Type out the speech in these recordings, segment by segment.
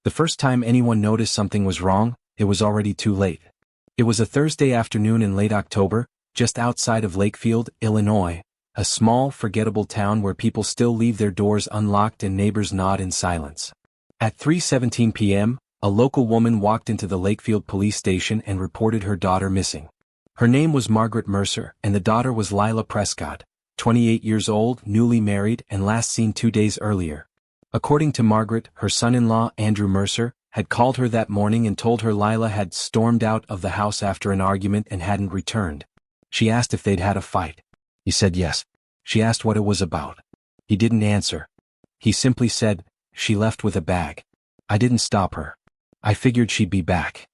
The first time anyone noticed something was wrong, it was already too late. It was a Thursday afternoon in late October, just outside of Lakefield, Illinois, a small, forgettable town where people still leave their doors unlocked and neighbors nod in silence. At 3:17 p.m., a local woman walked into the Lakefield police station and reported her daughter missing. Her name was Margaret Mercer, and the daughter was Lila Prescott, 28 years old, newly married, and last seen 2 days earlier. According to Margaret, her son-in-law, Andrew Mercer, had called her that morning and told her Lila had stormed out of the house after an argument and hadn't returned. She asked if they'd had a fight. He said yes. She asked what it was about. He didn't answer. He simply said, "She left with a bag. I didn't stop her. I figured she'd be back."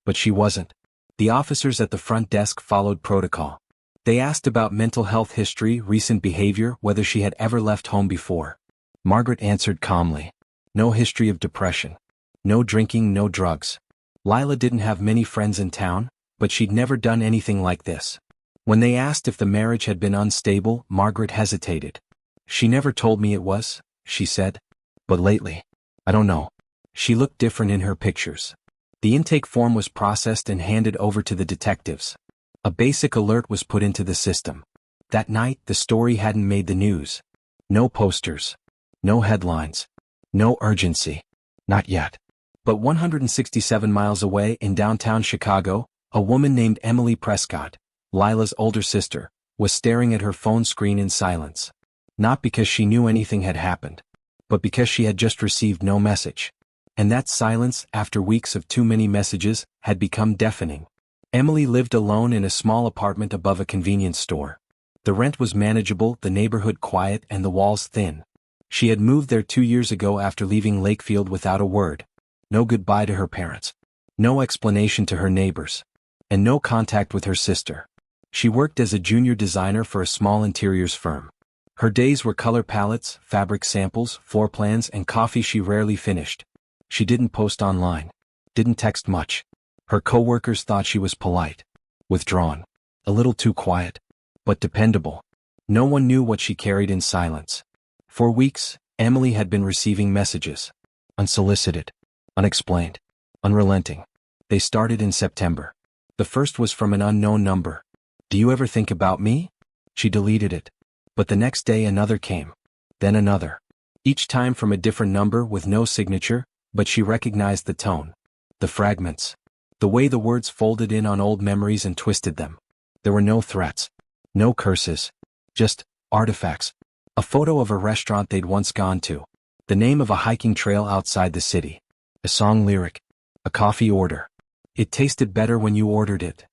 But she wasn't. The officers at the front desk followed protocol. They asked about mental health history, recent behavior, whether she had ever left home before. Margaret answered calmly. No history of depression. No drinking, no drugs. Lila didn't have many friends in town, but she'd never done anything like this. When they asked if the marriage had been unstable, Margaret hesitated. "She never told me it was," she said. "But lately, I don't know." She looked different in her pictures. The intake form was processed and handed over to the detectives. A basic alert was put into the system. That night, the story hadn't made the news. No posters. No headlines. No urgency. Not yet. But 167 miles away in downtown Chicago, a woman named Emily Prescott, Lila's older sister, was staring at her phone screen in silence. Not because she knew anything had happened, but because she had just received no message. And that silence, after weeks of too many messages, had become deafening. Emily lived alone in a small apartment above a convenience store. The rent was manageable, the neighborhood quiet, and the walls thin. She had moved there 2 years ago after leaving Lakefield without a word. No goodbye to her parents. No explanation to her neighbors. And no contact with her sister. She worked as a junior designer for a small interiors firm. Her days were color palettes, fabric samples, floor plans, and coffee she rarely finished. She didn't post online. Didn't text much. Her coworkers thought she was polite. Withdrawn. A little too quiet. But dependable. No one knew what she carried in silence. For weeks, Emily had been receiving messages. Unsolicited. Unexplained. Unrelenting. They started in September. The first was from an unknown number. "Do you ever think about me?" She deleted it. But the next day another came. Then another. Each time from a different number with no signature, but she recognized the tone. The fragments. The way the words folded in on old memories and twisted them. There were no threats. No curses. Just artifacts. A photo of a restaurant they'd once gone to. The name of a hiking trail outside the city. A song lyric. A coffee order. "It tasted better when you ordered it.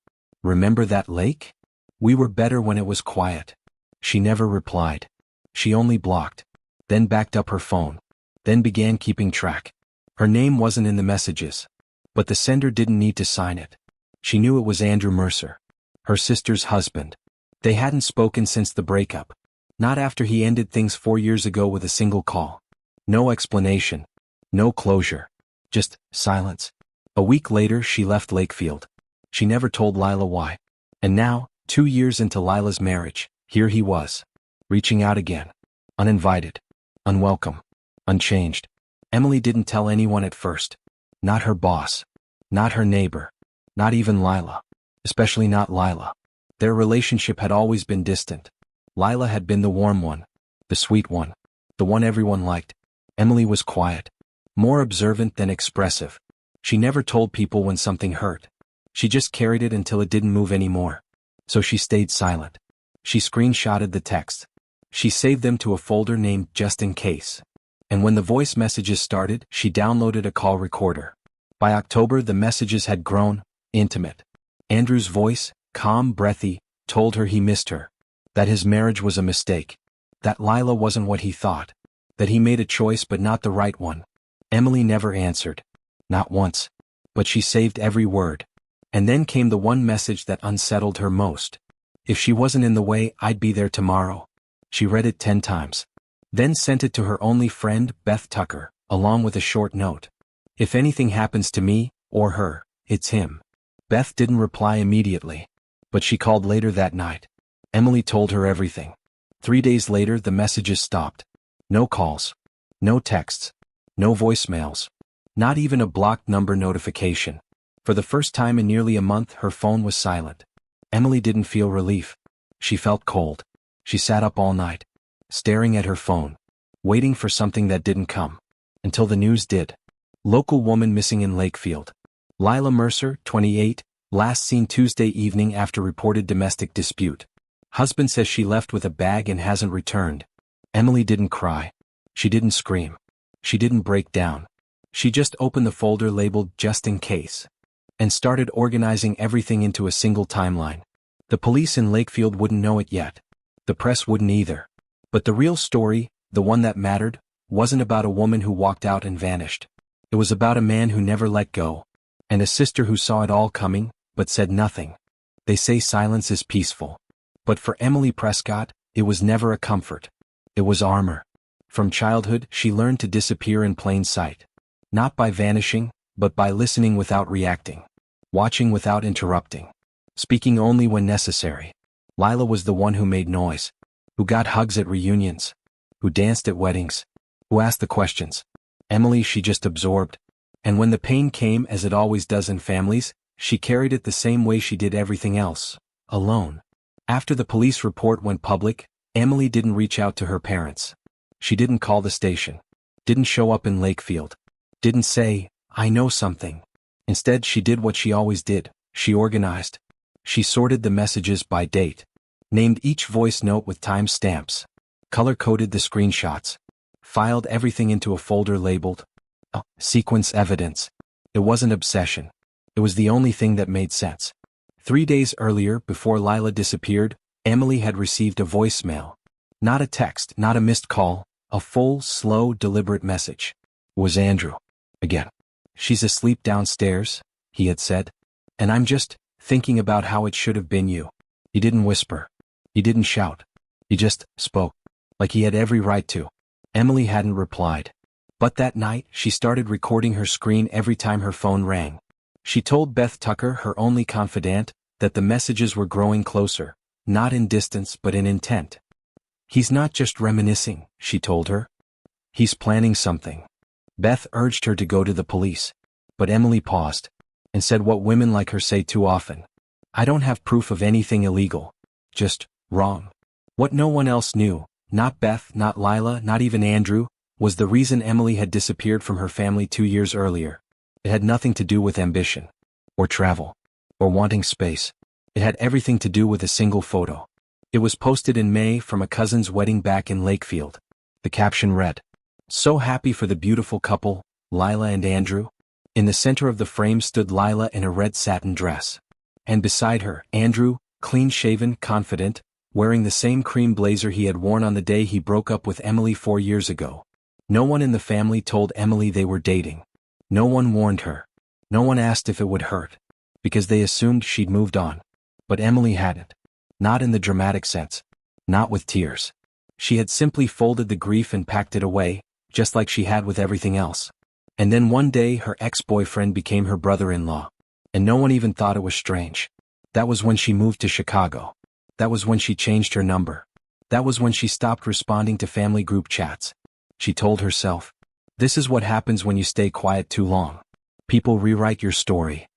Remember that lake? We were better when it was quiet." She never replied. She only blocked. Then backed up her phone. Then began keeping track. Her name wasn't in the messages. But the sender didn't need to sign it. She knew it was Andrew Mercer. Her sister's husband. They hadn't spoken since the breakup. Not after he ended things 4 years ago with a single call. No explanation. No closure. Just silence. A week later she left Lakefield. She never told Lila why. And now, 2 years into Lila's marriage, here he was. Reaching out again. Uninvited. Unwelcome. Unchanged. Emily didn't tell anyone at first. Not her boss. Not her neighbor. Not even Lila. Especially not Lila. Their relationship had always been distant. Lila had been the warm one. The sweet one. The one everyone liked. Emily was quiet. More observant than expressive. She never told people when something hurt. She just carried it until it didn't move anymore. So she stayed silent. She screenshotted the texts. She saved them to a folder named Just in Case. And when the voice messages started, she downloaded a call recorder. By October, the messages had grown intimate. Andrew's voice, calm, breathy, told her he missed her. That his marriage was a mistake. That Lila wasn't what he thought. That he made a choice but not the right one. Emily never answered. Not once. But she saved every word. And then came the one message that unsettled her most. "If she wasn't in the way, I'd be there tomorrow." She read it 10 times. Then sent it to her only friend, Beth Tucker, along with a short note. "If anything happens to me, or her, it's him." Beth didn't reply immediately. But she called later that night. Emily told her everything. 3 days later the messages stopped. No calls. No texts. No voicemails. Not even a blocked number notification. For the first time in nearly a month, her phone was silent. Emily didn't feel relief. She felt cold. She sat up all night, staring at her phone, waiting for something that didn't come. Until the news did. Local woman missing in Lakefield. Lila Mercer, 28, last seen Tuesday evening after reported domestic dispute. Husband says she left with a bag and hasn't returned. Emily didn't cry. She didn't scream. She didn't break down. She just opened the folder labeled "Just in Case" and started organizing everything into a single timeline. The police in Lakefield wouldn't know it yet. The press wouldn't either. But the real story, the one that mattered, wasn't about a woman who walked out and vanished. It was about a man who never let go, and a sister who saw it all coming, but said nothing. They say silence is peaceful. But for Emily Prescott, it was never a comfort. It was armor. From childhood, she learned to disappear in plain sight. Not by vanishing, but by listening without reacting. Watching without interrupting. Speaking only when necessary. Lila was the one who made noise. Who got hugs at reunions. Who danced at weddings. Who asked the questions. Emily, she just absorbed. And when the pain came, as it always does in families, she carried it the same way she did everything else. Alone. After the police report went public, Emily didn't reach out to her parents. She didn't call the station. Didn't show up in Lakefield. Didn't say, "I know something." Instead, she did what she always did. She organized. She sorted the messages by date. Named each voice note with time stamps. Color-coded the screenshots. Filed everything into a folder labeled sequence evidence. It wasn't obsession. It was the only thing that made sense. 3 days earlier, before Lila disappeared, Emily had received a voicemail. Not a text, not a missed call, a full, slow, deliberate message. It was Andrew. Again. "She's asleep downstairs," he had said. "And I'm just thinking about how it should have been you." He didn't whisper. He didn't shout. He just spoke. Like he had every right to. Emily hadn't replied. But that night, she started recording her screen every time her phone rang. She told Beth Tucker, her only confidant, that the messages were growing closer, not in distance but in intent. "He's not just reminiscing," she told her. "He's planning something." Beth urged her to go to the police. But Emily paused and said what women like her say too often. "I don't have proof of anything illegal. Just wrong." What no one else knew, not Beth, not Lila, not even Andrew, was the reason Emily had disappeared from her family 2 years earlier. It had nothing to do with ambition, or travel, or wanting space. It had everything to do with a single photo. It was posted in May from a cousin's wedding back in Lakefield. The caption read, "So happy for the beautiful couple, Lila and Andrew." In the center of the frame stood Lila in a red satin dress. And beside her, Andrew, clean-shaven, confident, wearing the same cream blazer he had worn on the day he broke up with Emily 4 years ago. No one in the family told Emily they were dating. No one warned her. No one asked if it would hurt. Because they assumed she'd moved on. But Emily hadn't. Not in the dramatic sense. Not with tears. She had simply folded the grief and packed it away, just like she had with everything else. And then one day her ex-boyfriend became her brother-in-law. And no one even thought it was strange. That was when she moved to Chicago. That was when she changed her number. That was when she stopped responding to family group chats. She told herself, "This is what happens when you stay quiet too long. People rewrite your story."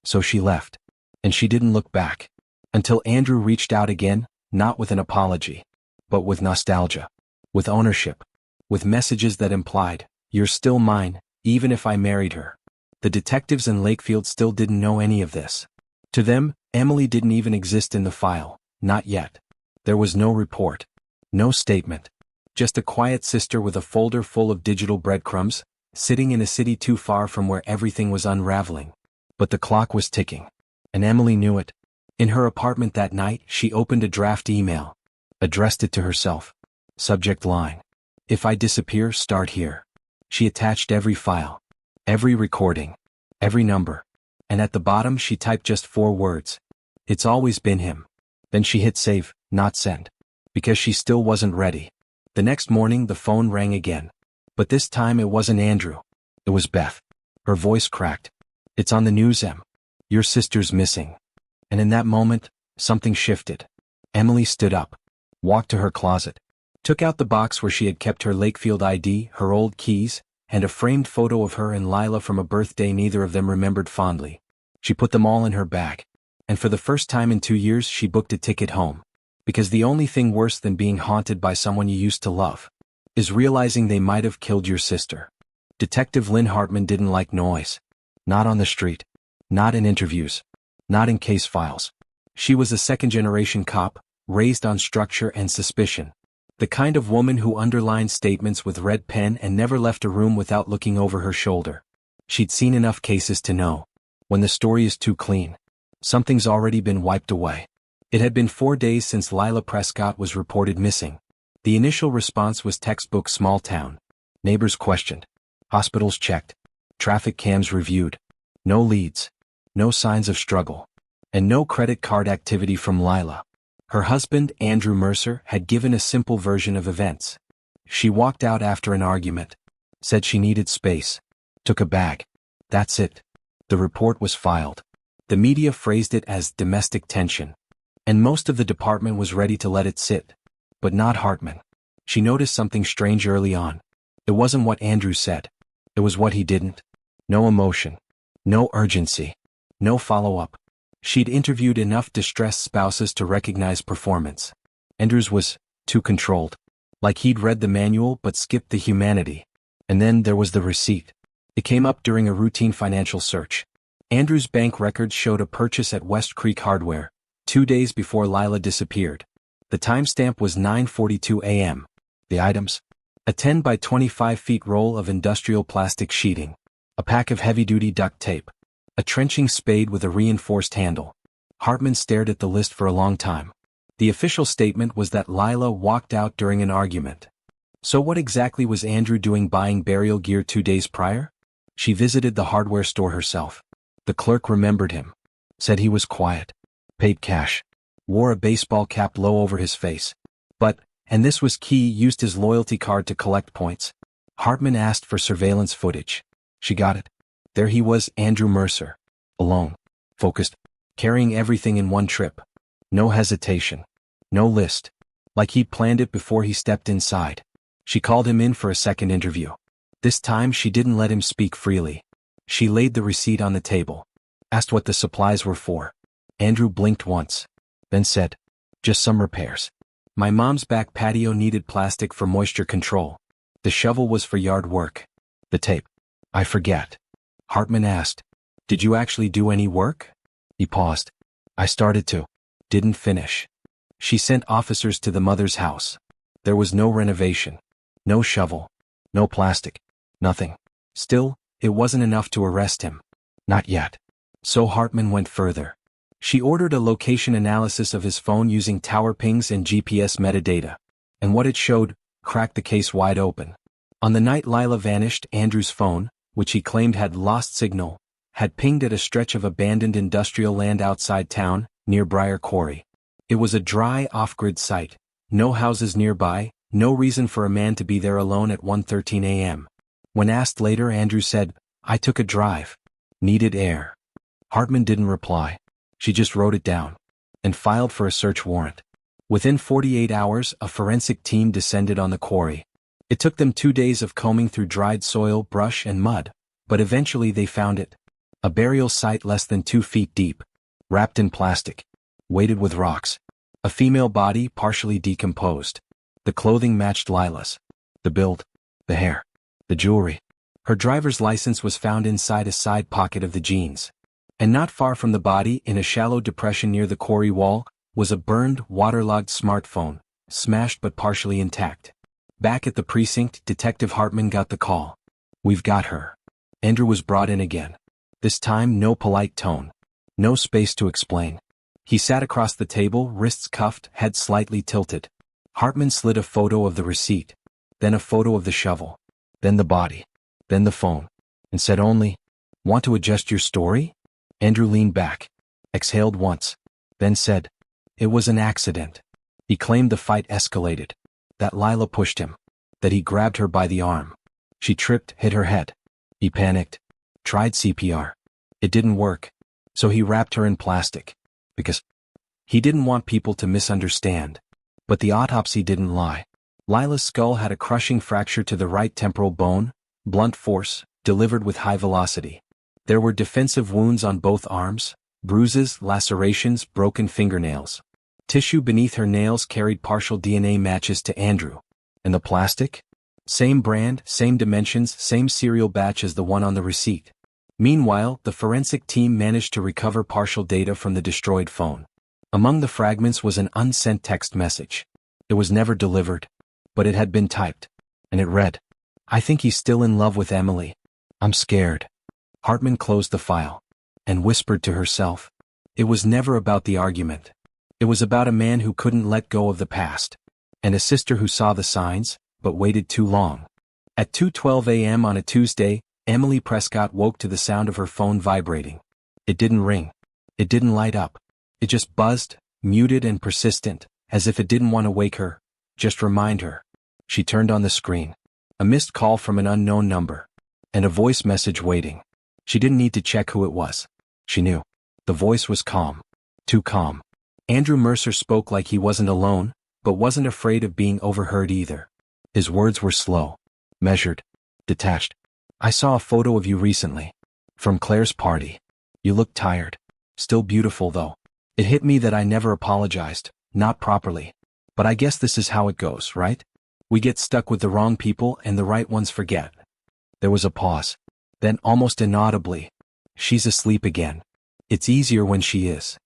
So she left. And she didn't look back. Until Andrew reached out again, not with an apology, but with nostalgia. With ownership. With messages that implied, "You're still mine, even if I married her." The detectives in Lakefield still didn't know any of this. To them, Emily didn't even exist in the file, not yet. There was no report. No statement. Just a quiet sister with a folder full of digital breadcrumbs, sitting in a city too far from where everything was unraveling. But the clock was ticking. And Emily knew it. In her apartment that night, she opened a draft email. Addressed it to herself. Subject line. "If I disappear, start here." She attached every file. Every recording. Every number. And at the bottom she typed just 4 words. "It's always been him." Then she hit save, not send. Because she still wasn't ready. The next morning the phone rang again. But this time it wasn't Andrew. It was Beth. Her voice cracked. "It's on the news, Em. Your sister's missing." And in that moment, something shifted. Emily stood up. Walked to her closet. Took out the box where she had kept her Lakefield ID, her old keys, and a framed photo of her and Lila from a birthday neither of them remembered fondly. She put them all in her bag. And for the first time in 2 years she booked a ticket home. Because the only thing worse than being haunted by someone you used to love is realizing they might have killed your sister. Detective Lynn Hartman didn't like noise. Not on the street. Not in interviews. Not in case files. She was a second-generation cop, raised on structure and suspicion. The kind of woman who underlined statements with red pen and never left a room without looking over her shoulder. She'd seen enough cases to know. When the story is too clean, something's already been wiped away. It had been 4 days since Lila Prescott was reported missing. The initial response was textbook small town. Neighbors questioned. Hospitals checked. Traffic cams reviewed. No leads. No signs of struggle. And no credit card activity from Lila. Her husband, Andrew Mercer, had given a simple version of events. She walked out after an argument. Said she needed space. Took a bag. That's it. The report was filed. The media phrased it as domestic tension. And most of the department was ready to let it sit. But not Hartman. She noticed something strange early on. It wasn't what Andrew said. It was what he didn't. No emotion. No urgency. No follow-up. She'd interviewed enough distressed spouses to recognize performance. Andrew's was too controlled. Like he'd read the manual but skipped the humanity. And then there was the receipt. It came up during a routine financial search. Andrew's bank records showed a purchase at West Creek Hardware, 2 days before Lila disappeared. The timestamp was 9:42 a.m. The items? A 10 by 25 feet roll of industrial plastic sheeting. A pack of heavy-duty duct tape. A trenching spade with a reinforced handle. Hartman stared at the list for a long time. The official statement was that Lila walked out during an argument. So what exactly was Andrew doing buying burial gear 2 days prior? She visited the hardware store herself. The clerk remembered him. Said he was quiet. Paid cash. Wore a baseball cap low over his face. But, and this was key, used his loyalty card to collect points. Hartman asked for surveillance footage. She got it. There he was, Andrew Mercer. Alone. Focused. Carrying everything in one trip. No hesitation. No list. Like he'd planned it before he stepped inside. She called him in for a second interview. This time she didn't let him speak freely. She laid the receipt on the table. Asked what the supplies were for. Andrew blinked once. Then said, just some repairs. My mom's back patio needed plastic for moisture control. The shovel was for yard work. The tape. I forget. Hartman asked, did you actually do any work? He paused. I started to. Didn't finish. She sent officers to the mother's house. There was no renovation. No shovel. No plastic. Nothing. Still, it wasn't enough to arrest him. Not yet. So Hartman went further. She ordered a location analysis of his phone using tower pings and GPS metadata. And what it showed cracked the case wide open. On the night Lila vanished, Andrew's phone, which he claimed had lost signal, had pinged at a stretch of abandoned industrial land outside town, near Briar Quarry. It was a dry, off-grid site. No houses nearby, no reason for a man to be there alone at 1:13 a.m. When asked later, Andrew said, I took a drive. Needed air. Hartman didn't reply. She just wrote it down. And filed for a search warrant. Within 48 hours, a forensic team descended on the quarry. It took them 2 days of combing through dried soil, brush, and mud, but eventually they found it. A burial site less than 2 feet deep. Wrapped in plastic. Weighted with rocks. A female body partially decomposed. The clothing matched Lila's. The build. The hair. The jewelry. Her driver's license was found inside a side pocket of the jeans. And not far from the body, in a shallow depression near the quarry wall, was a burned, waterlogged smartphone, smashed but partially intact. Back at the precinct, Detective Hartman got the call. We've got her. Andrew was brought in again. This time, no polite tone. No space to explain. He sat across the table, wrists cuffed, head slightly tilted. Hartman slid a photo of the receipt. Then a photo of the shovel. Then the body. Then the phone. And said only, want to adjust your story? Andrew leaned back. Exhaled once. Then said, it was an accident. He claimed the fight escalated. That Lila pushed him. That he grabbed her by the arm. She tripped, hit her head. He panicked. Tried CPR. It didn't work. So he wrapped her in plastic. Because he didn't want people to misunderstand. But the autopsy didn't lie. Lila's skull had a crushing fracture to the right temporal bone, blunt force, delivered with high velocity. There were defensive wounds on both arms, bruises, lacerations, broken fingernails. Tissue beneath her nails carried partial DNA matches to Andrew. And the plastic? Same brand, same dimensions, same serial batch as the one on the receipt. Meanwhile, the forensic team managed to recover partial data from the destroyed phone. Among the fragments was an unsent text message. It was never delivered, but it had been typed. And it read, "I think he's still in love with Emily. I'm scared." Hartman closed the file and whispered to herself, it was never about the argument. It was about a man who couldn't let go of the past, and a sister who saw the signs, but waited too long. At 2:12 a.m. on a Tuesday, Emily Prescott woke to the sound of her phone vibrating. It didn't ring. It didn't light up. It just buzzed, muted and persistent, as if it didn't want to wake her, just remind her. She turned on the screen. A missed call from an unknown number. And a voice message waiting. She didn't need to check who it was. She knew. The voice was calm. Too calm. Andrew Mercer spoke like he wasn't alone, but wasn't afraid of being overheard either. His words were slow, measured, detached. "I saw a photo of you recently. From Claire's party. You looked tired. Still beautiful though. It hit me that I never apologized, not properly. But I guess this is how it goes, right? We get stuck with the wrong people and the right ones forget." There was a pause. Then almost inaudibly, "She's asleep again. It's easier when she is."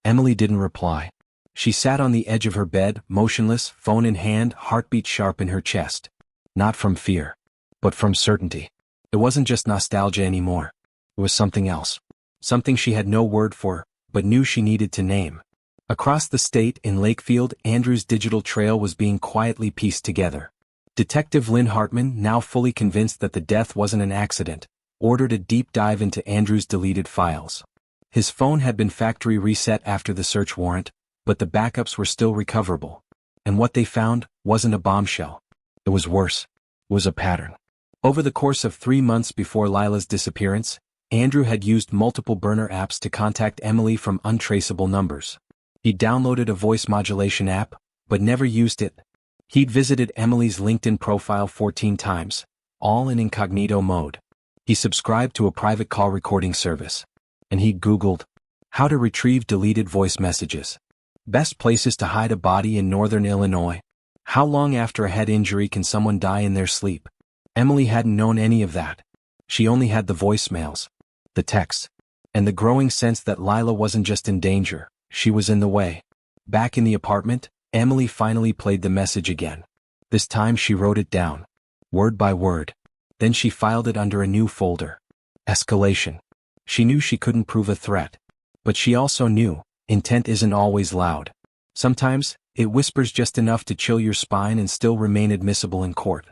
Emily didn't reply. She sat on the edge of her bed, motionless, phone in hand, heartbeat sharp in her chest. Not from fear, but from certainty. It wasn't just nostalgia anymore. It was something else. Something she had no word for, but knew she needed to name. Across the state, in Lakefield, Andrew's digital trail was being quietly pieced together. Detective Lynn Hartman, now fully convinced that the death wasn't an accident, ordered a deep dive into Andrew's deleted files. His phone had been factory reset after the search warrant, but the backups were still recoverable. And what they found wasn't a bombshell. It was worse. It was a pattern. Over the course of 3 months before Lila's disappearance, Andrew had used multiple burner apps to contact Emily from untraceable numbers. He downloaded a voice modulation app, but never used it. He'd visited Emily's LinkedIn profile 14 times, all in incognito mode. He subscribed to a private call recording service. And he'd Googled, how to retrieve deleted voice messages. Best places to hide a body in northern Illinois. How long after a head injury can someone die in their sleep? Emily hadn't known any of that. She only had the voicemails, the texts, and the growing sense that Lila wasn't just in danger, she was in the way. Back in the apartment, Emily finally played the message again. This time she wrote it down, word by word. Then she filed it under a new folder. Escalation. She knew she couldn't prove a threat. But she also knew, intent isn't always loud. Sometimes, it whispers just enough to chill your spine and still remain admissible in court.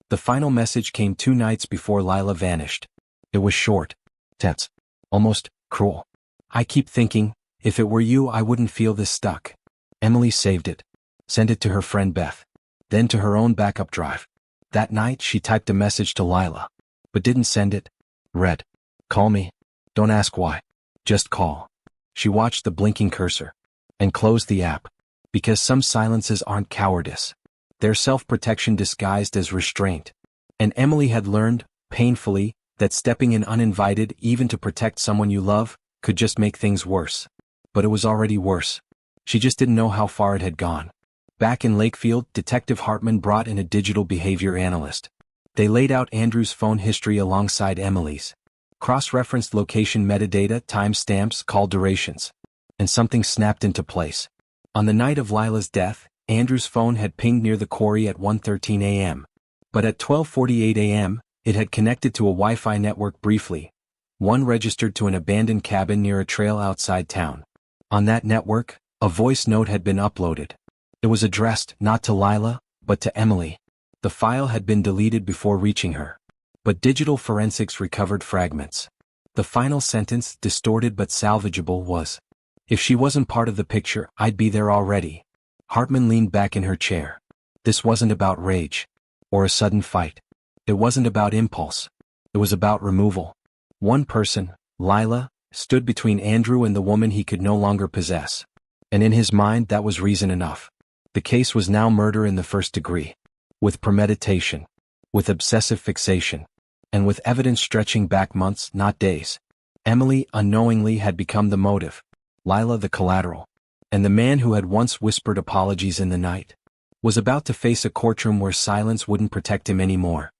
The final message came 2 nights before Lila vanished. It was short, tense, almost cruel. "I keep thinking, if it were you I wouldn't feel this stuck." Emily saved it. Sent it to her friend Beth. Then to her own backup drive. That night she typed a message to Lila. But didn't send it. Read, "Call me. Don't ask why. Just call." She watched the blinking cursor. And closed the app. Because some silences aren't cowardice. They're self-protection disguised as restraint. And Emily had learned, painfully, that stepping in uninvited even to protect someone you love, could just make things worse. But it was already worse. She just didn't know how far it had gone. Back in Lakefield, Detective Hartman brought in a digital behavior analyst. They laid out Andrew's phone history alongside Emily's. Cross-referenced location metadata, timestamps, call durations. And something snapped into place. On the night of Lila's death, Andrew's phone had pinged near the quarry at 1:13 a.m. But at 12:48 a.m., it had connected to a Wi-Fi network briefly. One registered to an abandoned cabin near a trail outside town. On that network, a voice note had been uploaded. It was addressed not to Lila, but to Emily. The file had been deleted before reaching her. But digital forensics recovered fragments. The final sentence, distorted but salvageable, was, "If she wasn't part of the picture, I'd be there already." Hartman leaned back in her chair. This wasn't about rage. Or a sudden fight. It wasn't about impulse. It was about removal. One person, Lila, stood between Andrew and the woman he could no longer possess. And in his mind that was reason enough. The case was now murder in the first degree. With premeditation. With obsessive fixation. And with evidence stretching back months, not days. Emily, unknowingly, had become the motive. Lila the collateral. And the man who had once whispered apologies in the night was about to face a courtroom where silence wouldn't protect him anymore.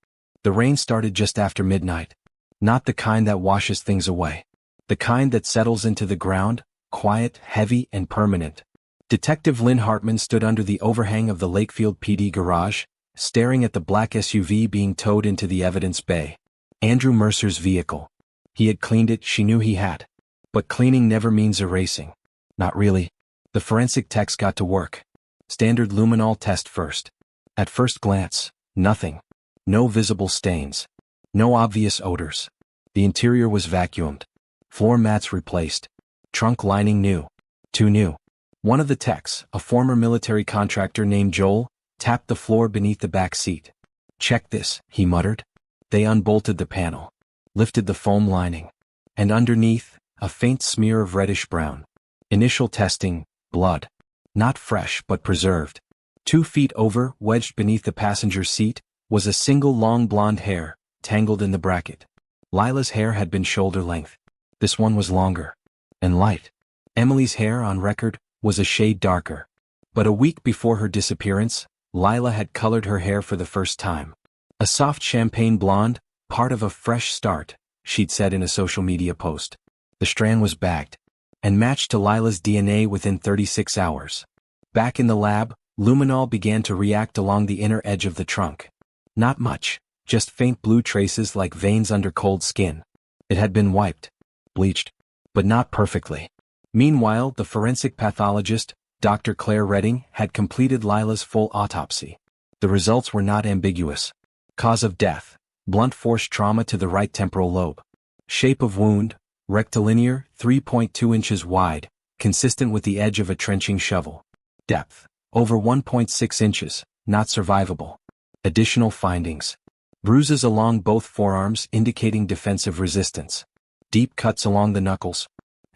The rain started just after midnight. Not the kind that washes things away. The kind that settles into the ground, quiet, heavy, and permanent. Detective Lynn Hartman stood under the overhang of the Lakefield PD garage, staring at the black SUV being towed into the evidence bay. Andrew Mercer's vehicle. He had cleaned it, she knew he had. But cleaning never means erasing. Not really. The forensic techs got to work. Standard luminol test first. At first glance, nothing. No visible stains. No obvious odors. The interior was vacuumed. Floor mats replaced. Trunk lining new. Too new. One of the techs, a former military contractor named Joel, tapped the floor beneath the back seat. "Check this," he muttered. They unbolted the panel. Lifted the foam lining. And underneath, a faint smear of reddish-brown. Initial testing, blood. Not fresh but preserved. 2 feet over, wedged beneath the passenger seat, was a single long blonde hair, tangled in the bracket. Lila's hair had been shoulder length. This one was longer. And light. Emily's hair, on record, was a shade darker. But a week before her disappearance, Lila had colored her hair for the first time. A soft champagne blonde, part of a fresh start, she'd said in a social media post. The strand was bagged. And matched to Lila's DNA within 36 hours. Back in the lab, luminol began to react along the inner edge of the trunk. Not much, just faint blue traces like veins under cold skin. It had been wiped. Bleached. But not perfectly. Meanwhile, the forensic pathologist, Dr. Claire Redding, had completed Lila's full autopsy. The results were not ambiguous. Cause of death: blunt force trauma to the right temporal lobe. Shape of wound: rectilinear, 3.2 inches wide, consistent with the edge of a trenching shovel. Depth: over 1.6 inches, not survivable. Additional findings: bruises along both forearms indicating defensive resistance. Deep cuts along the knuckles.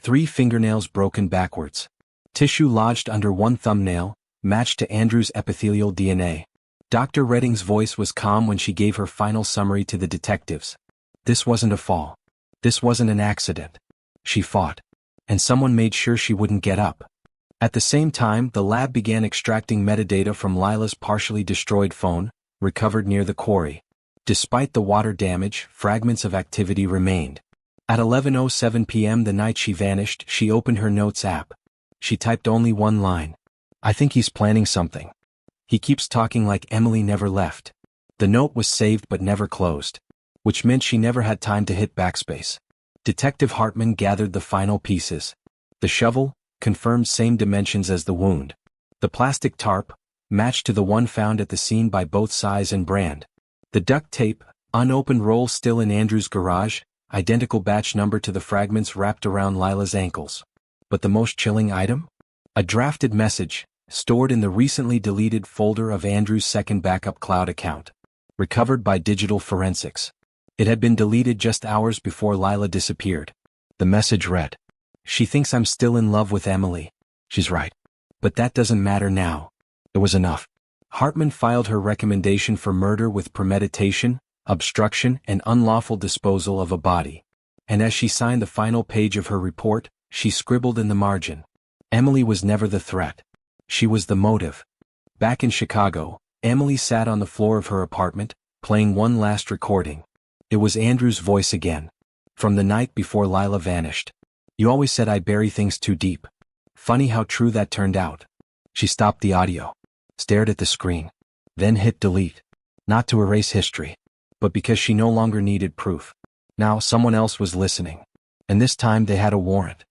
3 fingernails broken backwards. Tissue lodged under one thumbnail, matched to Andrew's epithelial DNA. Dr. Redding's voice was calm when she gave her final summary to the detectives. This wasn't a fall. This wasn't an accident. She fought. And someone made sure she wouldn't get up. At the same time, the lab began extracting metadata from Lila's partially destroyed phone, recovered near the quarry. Despite the water damage, fragments of activity remained. At 11:07 p.m. the night she vanished, she opened her notes app. She typed only one line. "I think he's planning something. He keeps talking like Emily never left." The note was saved but never closed. Which meant she never had time to hit backspace. Detective Hartman gathered the final pieces. The shovel, confirmed same dimensions as the wound. The plastic tarp, matched to the one found at the scene by both size and brand. The duct tape, unopened roll still in Andrew's garage, identical batch number to the fragments wrapped around Lila's ankles. But the most chilling item? A drafted message, stored in the recently deleted folder of Andrew's second backup cloud account. Recovered by digital forensics. It had been deleted just hours before Lila disappeared. The message read, "She thinks I'm still in love with Emily. She's right. But that doesn't matter now." It was enough. Hartman filed her recommendation for murder with premeditation, obstruction, and unlawful disposal of a body. And as she signed the final page of her report, she scribbled in the margin, "Emily was never the threat. She was the motive." Back in Chicago, Emily sat on the floor of her apartment, playing one last recording. It was Andrew's voice again. From the night before Lila vanished. "You always said I bury things too deep. Funny how true that turned out." She stopped the audio. Stared at the screen. Then hit delete. Not to erase history. But because she no longer needed proof. Now someone else was listening. And this time they had a warrant.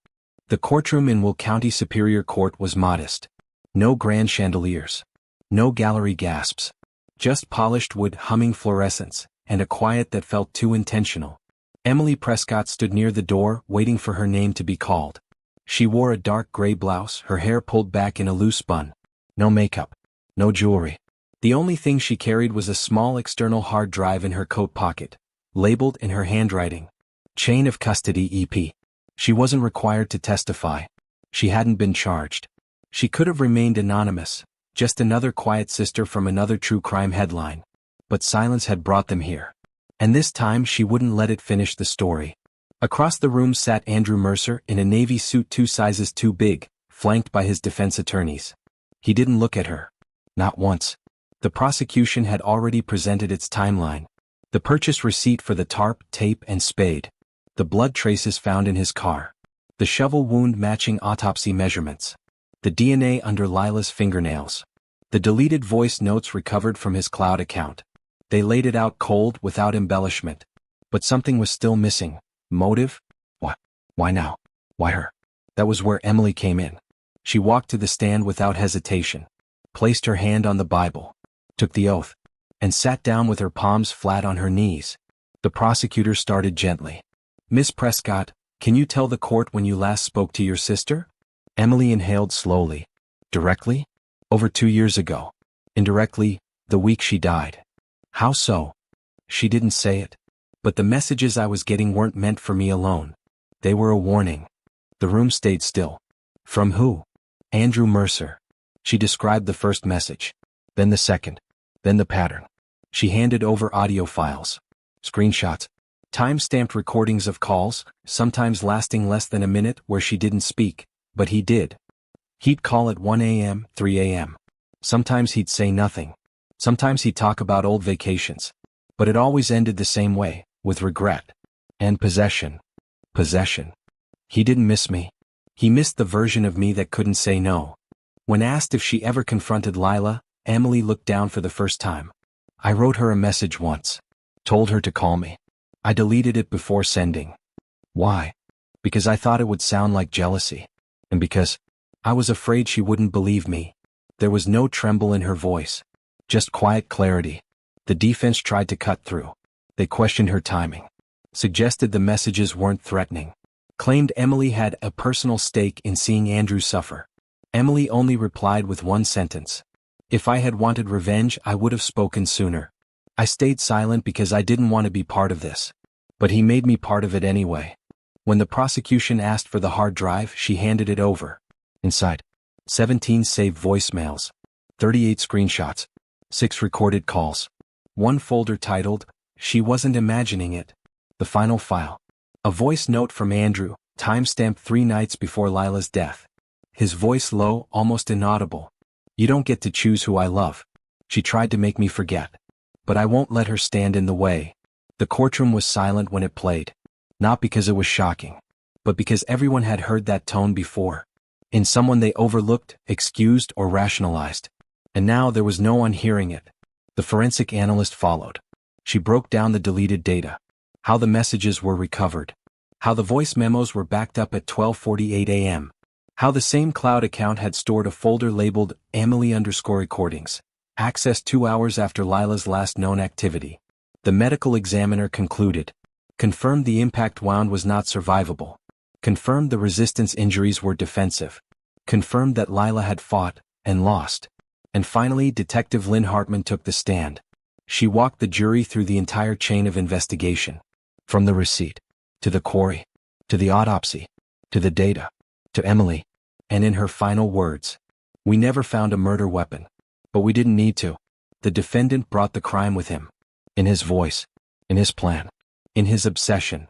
The courtroom in Will County Superior Court was modest. No grand chandeliers. No gallery gasps. Just polished wood humming fluorescence, and a quiet that felt too intentional. Emily Prescott stood near the door, waiting for her name to be called. She wore a dark gray blouse, her hair pulled back in a loose bun. No makeup. No jewelry. The only thing she carried was a small external hard drive in her coat pocket, labeled in her handwriting, "Chain of Custody EP." She wasn't required to testify. She hadn't been charged. She could have remained anonymous, just another quiet sister from another true crime headline. But silence had brought them here. And this time she wouldn't let it finish the story. Across the room sat Andrew Mercer in a navy suit 2 sizes too big, flanked by his defense attorneys. He didn't look at her. Not once. The prosecution had already presented its timeline. The purchase receipt for the tarp, tape, and spade. The blood traces found in his car. The shovel wound matching autopsy measurements. The DNA under Lila's fingernails. The deleted voice notes recovered from his cloud account. They laid it out cold, without embellishment. But something was still missing. Motive? What? Why now? Why her? That was where Emily came in. She walked to the stand without hesitation, placed her hand on the Bible, took the oath, and sat down with her palms flat on her knees. The prosecutor started gently. Miss Prescott, can you tell the court when you last spoke to your sister? Emily inhaled slowly. Directly? Over 2 years ago. Indirectly, the week she died. How so? She didn't say it. But the messages I was getting weren't meant for me alone. They were a warning. The room stayed still. From who? Andrew Mercer. She described the first message. Then the second. Then the pattern. She handed over audio files. Screenshots. Time-stamped recordings of calls, sometimes lasting less than a minute, where she didn't speak, but he did. He'd call at 1 a.m., 3 a.m. Sometimes he'd say nothing. Sometimes he'd talk about old vacations. But it always ended the same way, with regret. And possession. Possession. He didn't miss me. He missed the version of me that couldn't say no. When asked if she ever confronted Lila, Emily looked down for the first time. I wrote her a message once. Told her to call me. I deleted it before sending. Why? Because I thought it would sound like jealousy. And because I was afraid she wouldn't believe me. There was no tremble in her voice. Just quiet clarity. The defense tried to cut through. They questioned her timing. Suggested the messages weren't threatening. Claimed Emily had a personal stake in seeing Andrew suffer. Emily only replied with one sentence. If I had wanted revenge, I would have spoken sooner. I stayed silent because I didn't want to be part of this. But he made me part of it anyway. When the prosecution asked for the hard drive, she handed it over. Inside, 17 saved voicemails, 38 screenshots, 6 recorded calls. One folder titled, She Wasn't Imagining It. The final file. A voice note from Andrew, timestamped 3 nights before Lila's death. His voice low, almost inaudible. You don't get to choose who I love. She tried to make me forget. But I won't let her stand in the way. The courtroom was silent when it played. Not because it was shocking, but because everyone had heard that tone before. In someone they overlooked, excused, or rationalized. And now there was no one hearing it. The forensic analyst followed. She broke down the deleted data. How the messages were recovered. How the voice memos were backed up at 12:48 a.m. How the same cloud account had stored a folder labeled Emily_recordings, accessed 2 hours after Lila's last known activity. The medical examiner concluded. Confirmed the impact wound was not survivable. Confirmed the resistance injuries were defensive. Confirmed that Lila had fought, and lost. And finally, Detective Lynn Hartman took the stand. She walked the jury through the entire chain of investigation. From the receipt, to the quarry, to the autopsy, to the data, to Emily. And in her final words, we never found a murder weapon. But we didn't need to. The defendant brought the crime with him. In his voice. In his plan. In his obsession.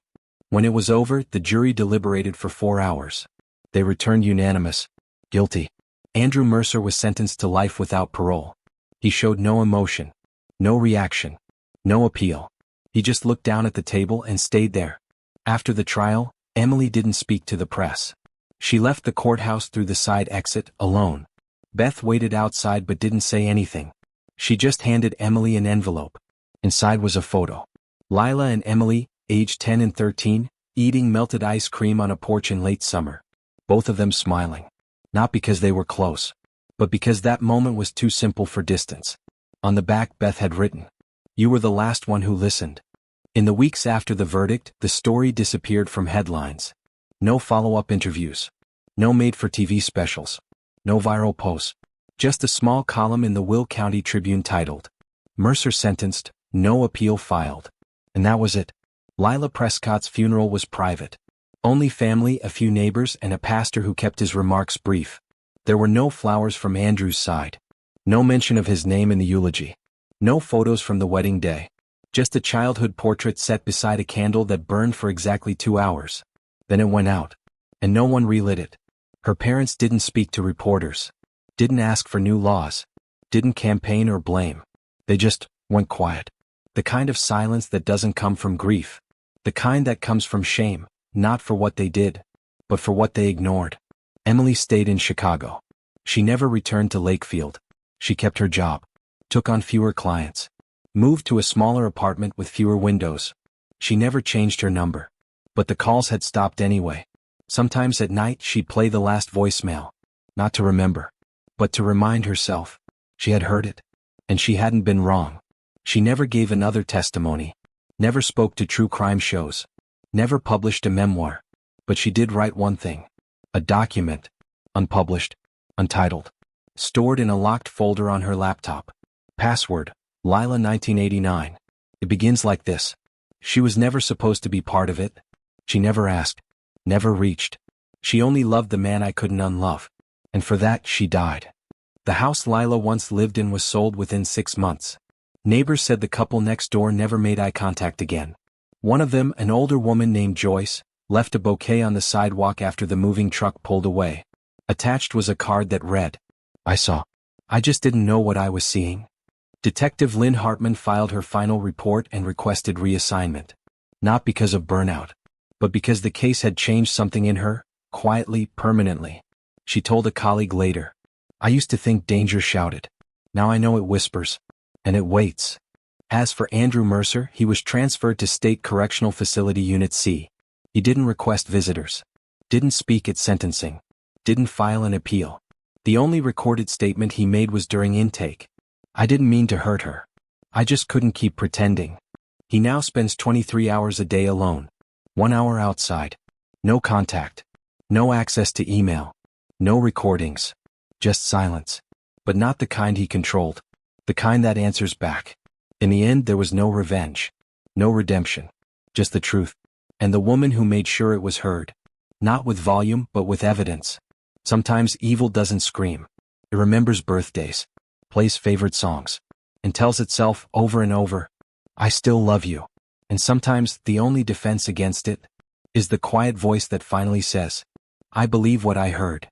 When it was over, the jury deliberated for 4 hours. They returned unanimous. Guilty. Andrew Mercer was sentenced to life without parole. He showed no emotion. No reaction. No appeal. He just looked down at the table and stayed there. After the trial, Emily didn't speak to the press. She left the courthouse through the side exit, alone. Beth waited outside but didn't say anything. She just handed Emily an envelope. Inside was a photo. Lila and Emily, aged 10 and 13, eating melted ice cream on a porch in late summer. Both of them smiling. Not because they were close, but because that moment was too simple for distance. On the back, Beth had written, "You were the last one who listened." In the weeks after the verdict, the story disappeared from headlines. No follow-up interviews. No made-for-TV specials. No viral posts. Just a small column in the Will County Tribune titled, "Mercer Sentenced, No Appeal Filed." And that was it. Lila Prescott's funeral was private. Only family, a few neighbors, and a pastor who kept his remarks brief. There were no flowers from Andrew's side. No mention of his name in the eulogy. No photos from the wedding day. Just a childhood portrait set beside a candle that burned for exactly 2 hours. Then it went out. And no one relit it. Her parents didn't speak to reporters. Didn't ask for new laws. Didn't campaign or blame. They just went quiet. The kind of silence that doesn't come from grief. The kind that comes from shame, not for what they did, but for what they ignored. Emily stayed in Chicago. She never returned to Lakefield. She kept her job. Took on fewer clients. Moved to a smaller apartment with fewer windows. She never changed her number. But the calls had stopped anyway. Sometimes at night she'd play the last voicemail. Not to remember, but to remind herself. She had heard it. And she hadn't been wrong. She never gave another testimony. Never spoke to true crime shows. Never published a memoir. But she did write one thing. A document. Unpublished. Untitled. Stored in a locked folder on her laptop. Password. Lila 1989. It begins like this. She was never supposed to be part of it. She never asked. Never reached. She only loved the man I couldn't unlove. And for that she died. The house Lila once lived in was sold within 6 months. Neighbors said the couple next door never made eye contact again. One of them, an older woman named Joyce, left a bouquet on the sidewalk after the moving truck pulled away. Attached was a card that read, "I saw. I just didn't know what I was seeing." Detective Lynn Hartman filed her final report and requested reassignment. Not because of burnout, but because the case had changed something in her, quietly, permanently. She told a colleague later, "I used to think danger shouted. Now I know it whispers. And it waits." As for Andrew Mercer, he was transferred to State Correctional Facility Unit C. He didn't request visitors. Didn't speak at sentencing. Didn't file an appeal. The only recorded statement he made was during intake. "I didn't mean to hurt her. I just couldn't keep pretending." He now spends 23 hours a day alone. 1 hour outside. No contact. No access to email. No recordings. Just silence. But not the kind he controlled. The kind that answers back. In the end, there was no revenge. No redemption. Just the truth. And the woman who made sure it was heard. Not with volume, but with evidence. Sometimes evil doesn't scream. It remembers birthdays. Plays favorite songs. And tells itself over and over, "I still love you." And sometimes the only defense against it is the quiet voice that finally says, "I believe what I heard."